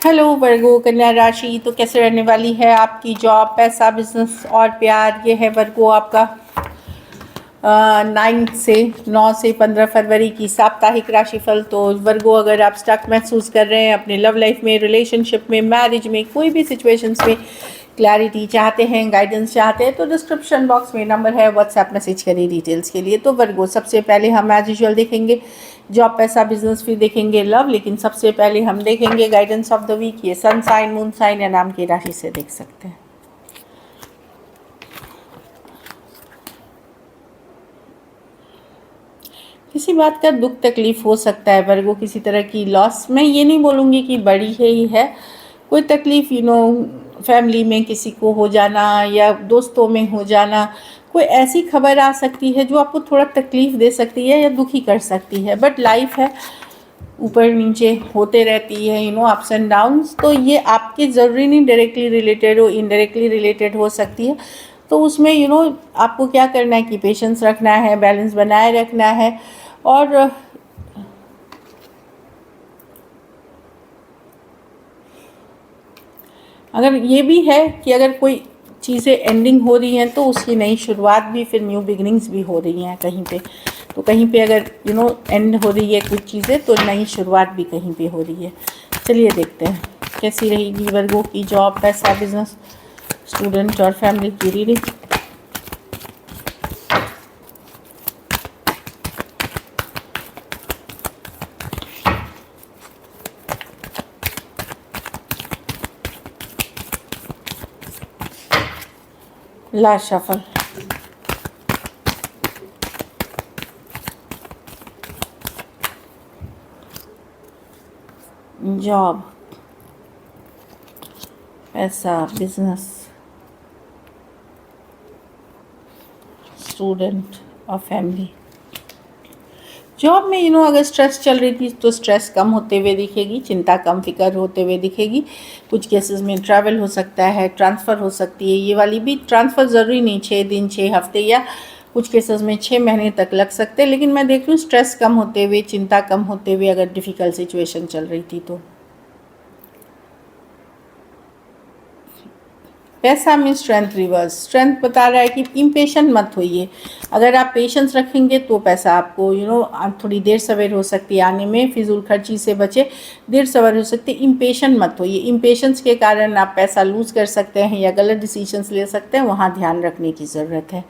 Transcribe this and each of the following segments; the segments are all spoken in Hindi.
हेलो वर्गो कन्या राशि। तो कैसे रहने वाली है आपकी जॉब, पैसा, बिजनेस और प्यार। ये है वर्गो आपका 9 से 15 फरवरी की साप्ताहिक राशिफल। तो वर्गो, अगर आप स्टक महसूस कर रहे हैं अपने लव लाइफ में, रिलेशनशिप में, मैरिज में, कोई भी सिचुएशंस में क्लैरिटी चाहते हैं, गाइडेंस चाहते हैं, तो डिस्क्रिप्शन बॉक्स में नंबर है, व्हाट्सएप मैसेज करिए डिटेल्स के लिए। तो वर्गो, सबसे पहले हम एज यूजुअल देखेंगे जॉब, पैसा, बिजनेस, फिर देखेंगे लव, लेकिन सबसे पहले हम देखेंगे गाइडेंस ऑफ द वीक। ये सन साइन, मून साइन या नाम की राशि से देख सकते हैं। किसी बात का दुख तकलीफ हो सकता है वर्गो, किसी तरह की लॉस। मैं ये नहीं बोलूँगी कि बड़ी है ही है, कोई तकलीफ फैमिली में किसी को हो जाना या दोस्तों में हो जाना, कोई ऐसी खबर आ सकती है जो आपको थोड़ा तकलीफ दे सकती है या दुखी कर सकती है। बट लाइफ है, ऊपर नीचे होते रहती है, अप्स एंड डाउन्स। तो ये आपके ज़रूरी नहीं डायरेक्टली रिलेटेड हो, इनडायरेक्टली रिलेटेड हो सकती है। तो उसमें आपको क्या करना है कि पेशेंस रखना है, बैलेंस बनाए रखना है। और अगर ये भी है कि अगर कोई चीज़ें एंडिंग हो रही हैं तो उसकी नई शुरुआत भी, फिर न्यू बिगनिंग्स भी हो रही हैं कहीं पे। तो कहीं पे अगर एंड हो रही है कुछ चीज़ें, तो नई शुरुआत भी कहीं पे हो रही है। चलिए देखते हैं कैसी रहेगी वर्गो की जॉब, पैसा, बिजनेस, स्टूडेंट और फैमिली की रीडिंग। Last shuffle. जॉब, पैसा, बिजनेस, स्टूडेंट और फैमिली। जॉब में अगर स्ट्रेस चल रही थी तो स्ट्रेस कम होते हुए दिखेगी, चिंता कम, फिक्र होते हुए दिखेगी। कुछ केसेस में ट्रैवल हो सकता है, ट्रांसफ़र हो सकती है। ये वाली भी ट्रांसफ़र ज़रूरी नहीं 6 दिन, 6 हफ्ते, या कुछ केसेस में 6 महीने तक लग सकते हैं। लेकिन मैं देख रही हूँ स्ट्रेस कम होते हुए, चिंता कम होते हुए, अगर डिफ़िकल्ट सिचुएशन चल रही थी तो। पैसा में स्ट्रेंथ रिवर्स, स्ट्रेंथ बता रहा है कि इम्पेशेंट मत होइए। अगर आप पेशेंस रखेंगे तो पैसा आपको थोड़ी देर सवेर हो सकती है आने में, फिजूल खर्ची से बचे, देर सवेर हो सकती है। इम्पेशेंट मत होइए, इम्पेशेंस के कारण आप पैसा लूज़ कर सकते हैं या गलत डिसीजंस ले सकते हैं, वहाँ ध्यान रखने की ज़रूरत है।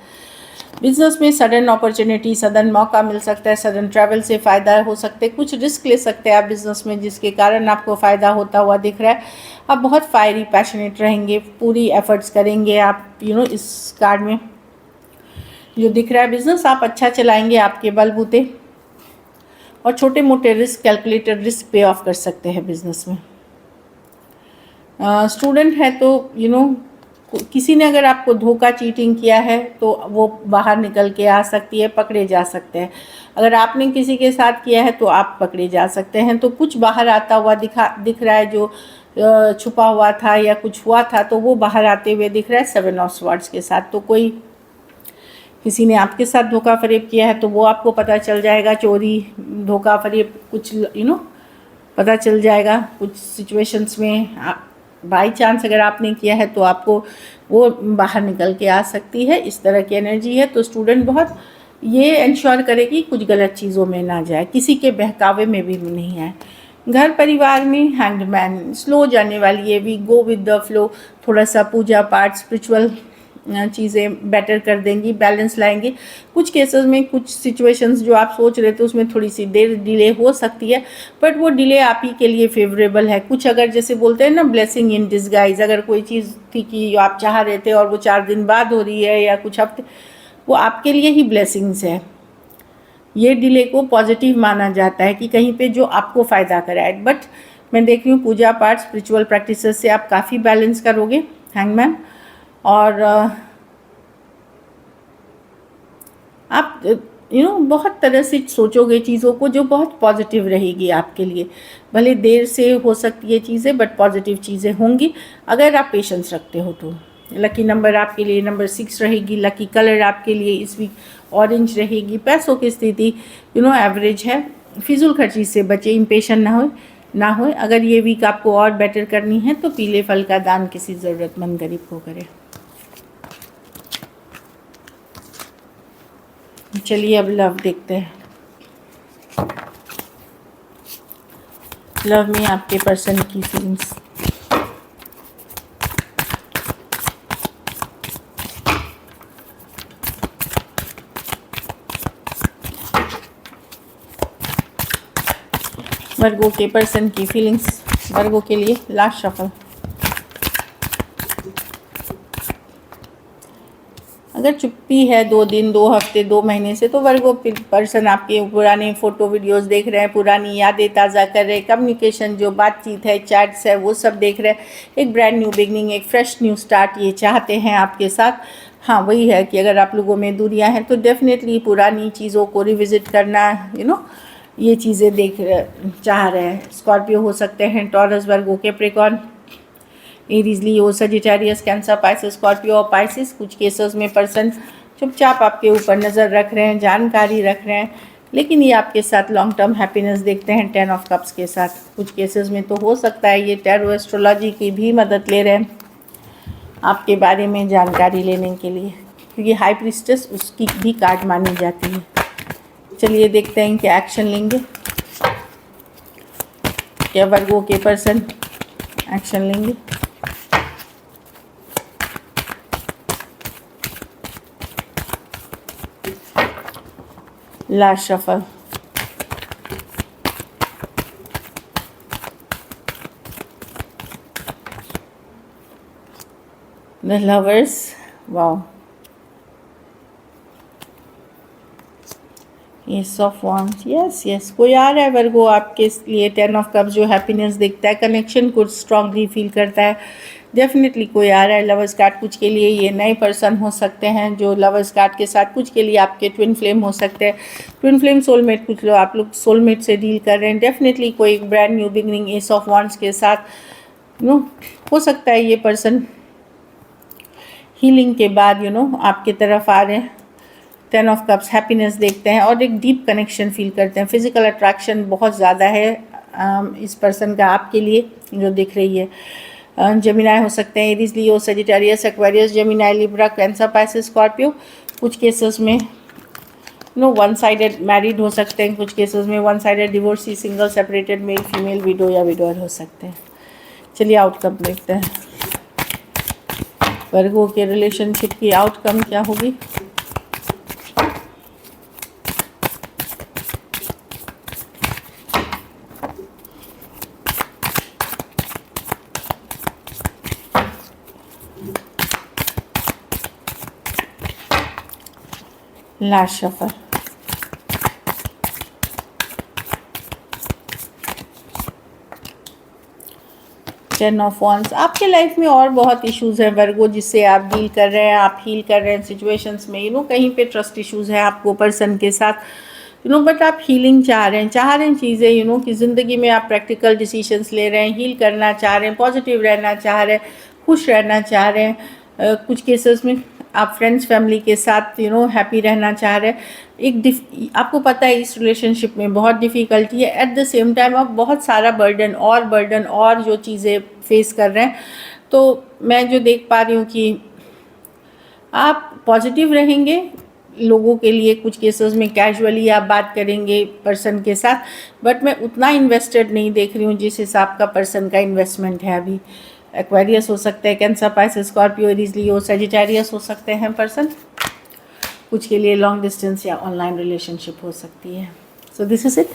बिजनेस में सडन अपॉर्चुनिटी, सडन मौका मिल सकता है, सडन ट्रैवल से फ़ायदा हो सकते हैं। कुछ रिस्क ले सकते हैं आप बिज़नेस में, जिसके कारण आपको फ़ायदा होता हुआ दिख रहा है। आप बहुत फायरी, पैशनेट रहेंगे, पूरी एफर्ट्स करेंगे आप। इस कार्ड में जो दिख रहा है, बिज़नेस आप अच्छा चलाएंगे आपके बलबूते, और छोटे मोटे रिस्क, कैलकुलेटेड रिस्क पे ऑफ कर सकते हैं बिज़नेस में। स्टूडेंट है तो किसी ने अगर आपको धोखा, चीटिंग किया है तो वो बाहर निकल के आ सकती है, पकड़े जा सकते हैं। अगर आपने किसी के साथ किया है तो आप पकड़े जा सकते हैं। तो कुछ बाहर आता हुआ दिख रहा है, जो छुपा हुआ था या कुछ हुआ था तो वो बाहर आते हुए दिख रहा है 7 ऑफ स्वॉर्ड्स के साथ। तो कोई किसी ने आपके साथ धोखा फरेब किया है तो वो आपको पता चल जाएगा। चोरी, धोखा फरेब, कुछ पता चल जाएगा। कुछ सिचुएशंस में बाई चांस अगर आपने किया है तो आपको वो बाहर निकल के आ सकती है, इस तरह की एनर्जी है। तो स्टूडेंट बहुत ये इंश्योर करे कि कुछ गलत चीज़ों में ना जाए, किसी के बहकावे में भी नहीं आए। घर परिवार में हैंग्ड मैन, स्लो जाने वाली है, we go with the flow. थोड़ा सा पूजा पाठ, स्पिरिचुअल चीज़ें बेटर कर देंगी, बैलेंस लाएंगी। कुछ केसेस में, कुछ सिचुएशंस जो आप सोच रहे थे उसमें थोड़ी सी देर डिले हो सकती है, बट वो डिले आप ही के लिए फेवरेबल है। कुछ अगर जैसे बोलते हैं ना, ब्लेसिंग इन डिस्गाइज, अगर कोई चीज़ थी कि आप चाह रहे थे और वो 4 दिन बाद हो रही है या कुछ हफ्ते, वो आपके लिए ही ब्लेसिंग्स है। ये डिले को पॉजिटिव माना जाता है कि कहीं पे जो आपको फ़ायदा कराए। बट मैं देख रही हूँ पूजा पाठ, स्पिरिचुअल प्रैक्टिसेस से आप काफ़ी बैलेंस करोगे, हैंगमैन। और आप बहुत तरह से सोचोगे चीज़ों को, जो बहुत पॉजिटिव रहेगी आपके लिए। भले देर से हो सकती है चीज़ें, बट पॉजिटिव चीज़ें होंगी अगर आप पेशेंस रखते हो तो। लकी नंबर आपके लिए नंबर 6 रहेगी। लकी कलर आपके लिए इस वीक ऑरेंज रहेगी। पैसों की स्थिति एवरेज है। फिजूल खर्ची से बचे, इम्पेशेंट ना हो। ना हो। अगर ये वीक आपको और बेटर करनी है तो पीले फल का दान किसी ज़रूरतमंद गरीब को करें। चलिए अब लव देखते हैं। लव में आपके पर्सन की फीलिंग्स। वर्गो के पर्सन की फीलिंग्स वर्गो के लिए लास्ट शफल। अगर चुप्पी है 2 दिन 2 हफ्ते 2 महीने से, तो वर्गो पर्सन आपके पुराने फ़ोटो वीडियोस देख रहे हैं, पुरानी यादें ताज़ा कर रहे हैं, कम्युनिकेशन जो बातचीत है, चैट्स है, वो सब देख रहे हैं। एक ब्रांड न्यू बिगनिंग, एक फ्रेश न्यू स्टार्ट ये चाहते हैं आपके साथ। हाँ, वही है कि अगर आप लोगों में दूरियां हैं तो डेफिनेटली पुरानी चीज़ों को रिविज़िट करना, ये चीज़ें चाह रहे हैं। स्कॉर्पियो हो सकते हैं, टॉरस, वर्गो, Capricorn, Aries, Leo, Sagittarius, cancer, Pisces, Scorpio और पाइसिस। कुछ केसेस में पर्सन चुपचाप आपके ऊपर नज़र रख रहे हैं, जानकारी रख रहे हैं, लेकिन ये आपके साथ लॉन्ग टर्म हैप्पीनेस देखते हैं 10 ऑफ कप्स के साथ। कुछ केसेस में तो हो सकता है ये टैरो एस्ट्रोलॉजी की भी मदद ले रहे हैं आपके बारे में जानकारी लेने के लिए, क्योंकि हाई प्रीस्टेस उसकी भी कार्ड मानी जाती है। चलिए देखते हैं क्या एक्शन लेंगे, क्या वर्गो के पर्सन एक्शन लेंगे। Last shuffle. The lovers, wow, S of wands, yes कोई आ रहा है वर्गो आपके लिए 10 ऑफ कप्स जो हैप्पीनेस देखता है, कनेक्शन को स्ट्रांगली फील करता है। डेफिनेटली कोई आ रहा है। लवर्स कार्ड कुछ के लिए ये नए पर्सन हो सकते हैं जो लवर्स कार्ड के साथ, कुछ के लिए आपके ट्विन फ्लेम हो सकते हैं। ट्विन फ्लेम, सोलमेट, कुछ लोग आप लोग सोलमेट से डील कर रहे हैं। डेफिनेटली कोई brand new beginning S of wands के साथ हो सकता है ये पर्सन हीलिंग के बाद आपके तरफ आ रहे हैं। 10 ऑफ कप्स, हैप्पीनेस देखते हैं और एक डीप कनेक्शन फील करते हैं। फिजिकल अट्रैक्शन बहुत ज़्यादा है इस पर्सन का आपके लिए जो दिख रही है। जेमिनाई हो सकते हैं, Aries, Leo, Sagittarius, Aquarius, Gemini, Libra, Cancer, Pisces, Scorpio. कुछ केसेस में वन साइडेड मैरिड हो सकते हैं, कुछ केसेस में one sided divorcee, single, separated, male, female, widow या विडोअर हो सकते हैं। चलिए आउटकम देखते हैं, वर्गो के रिलेशनशिप की आउटकम क्या होगी। Last shuffle. Ten of wands, आपके लाइफ में और बहुत इश्यूज हैं वर्गो जिससे आप डील कर रहे हैं, आप हील कर रहे हैं सिचुएशंस में। कहीं पे ट्रस्ट इश्यूज हैं आपको पर्सन के साथ, बट आप हीलिंग चाह रहे हैं चीज़ें, कि ज़िंदगी में आप प्रैक्टिकल डिसीजंस ले रहे हैं, हील करना चाह रहे हैं, पॉजिटिव रहना चाह रहे हैं, खुश रहना चाह रहे हैं। कुछ केसेस में आप फ्रेंड्स फैमिली के साथ हैप्पी रहना चाह रहे हैं। आपको पता है इस रिलेशनशिप में बहुत डिफ़िकल्टी है, एट द सेम टाइम आप बहुत सारा बर्डन और जो चीज़ें फेस कर रहे हैं। तो मैं जो देख पा रही हूँ कि आप पॉजिटिव रहेंगे लोगों के लिए, कुछ केसेस में कैजुअली आप बात करेंगे पर्सन के साथ, बट मैं उतना इन्वेस्टेड नहीं देख रही हूँ जिस हिसाब का पर्सन का इन्वेस्टमेंट है अभी। एक्वेरियस हो सकते हैं, cancer, Pisces, Scorpio, Aries, Leo, Sagittarius हो सकते हैं पर्सन। कुछ के लिए लॉन्ग डिस्टेंस या ऑनलाइन रिलेशनशिप हो सकती है। So this is it.